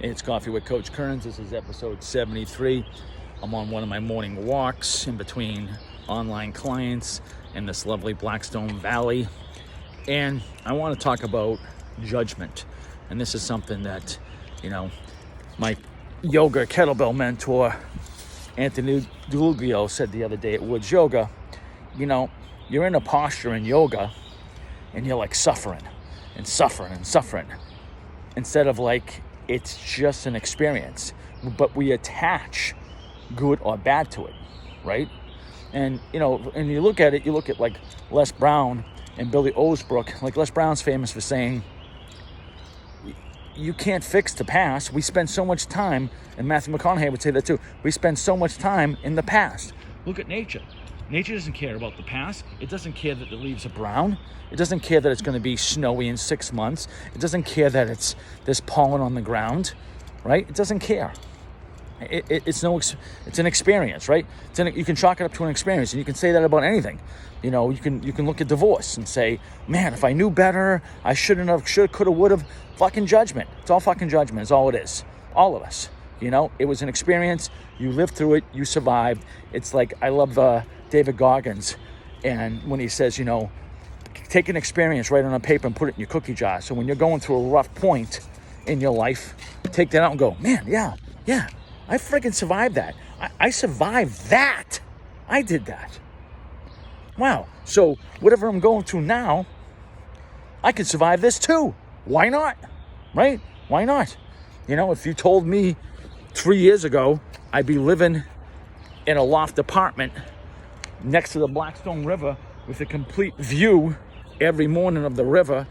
It's Coffee with Coach Kearns. This is episode 73. I'm on one of my morning walks in between online clients in this lovely Blackstone Valley. And I want to talk about judgment. And this is something that, my yoga kettlebell mentor, Anthony Duluglio, said the other day at Woods Yoga. You're in a posture in yoga and you're like suffering and suffering and suffering. Instead of like, it's just an experience, but we attach good or bad to it, right? And, and you look at like Les Brown and Billy Osbrook. Like Les Brown's famous for saying, you can't fix the past. We spend so much time, and Matthew McConaughey would say that too, we spend so much time in the past. Look at nature. Nature doesn't care about the past. It doesn't care that the leaves are brown. It doesn't care that it's going to be snowy in 6 months. It doesn't care that there's pollen on the ground, right? It doesn't care. It's an experience, right? You can chalk it up to an experience, and you can say that about anything. You can look at divorce and say, man, if I knew better, I shouldn't have, coulda, woulda. Fucking judgment. It's all fucking judgment. It's all it is. All of us. It was an experience. You lived through it. You survived. It's like, I love David Goggins, and when he says, take an experience, write it on a paper and put it in your cookie jar. So when you're going through a rough point in your life, take that out and go, man, yeah, I freaking survived that. I survived that. I did that. Wow. So whatever I'm going through now, I can survive this too. Why not? Right? Why not? If you told me 3 years ago I'd be living in a loft apartment next to the Blackstone River with a complete view every morning of the river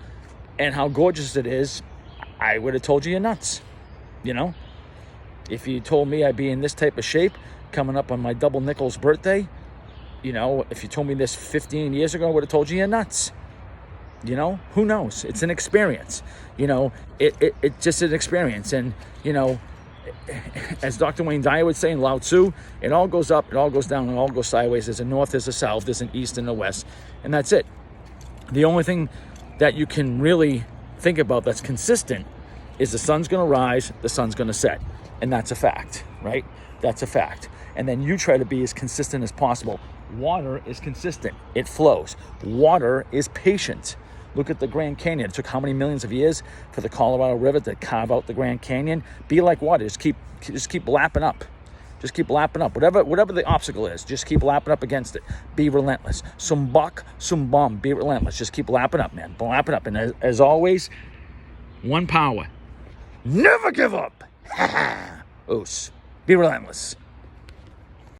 and how gorgeous it is, I would have told you you're nuts. If you told me I'd be in this type of shape coming up on my double Nichols birthday, if you told me this 15 years ago, I would have told you you're nuts. Who knows? It's an experience. It's just an experience. And, as Dr. Wayne Dyer would say in Lao Tzu, it all goes up, it all goes down, it all goes sideways. There's a north, there's a south, there's an east and a west. And that's it. The only thing that you can really think about that's consistent is the sun's going to rise, the sun's going to set. And that's a fact, right? That's a fact. And then you try to be as consistent as possible. Water is consistent. It flows. Water is patient. Look at the Grand Canyon. It took how many millions of years for the Colorado River to carve out the Grand Canyon? Be like water. Just keep lapping up. Just keep lapping up. Whatever the obstacle is, just keep lapping up against it. Be relentless. Sumbak, sumbam. Be relentless. Just keep lapping up, man. Lapping up. And as always, one power. Never give up. Oos. Be relentless.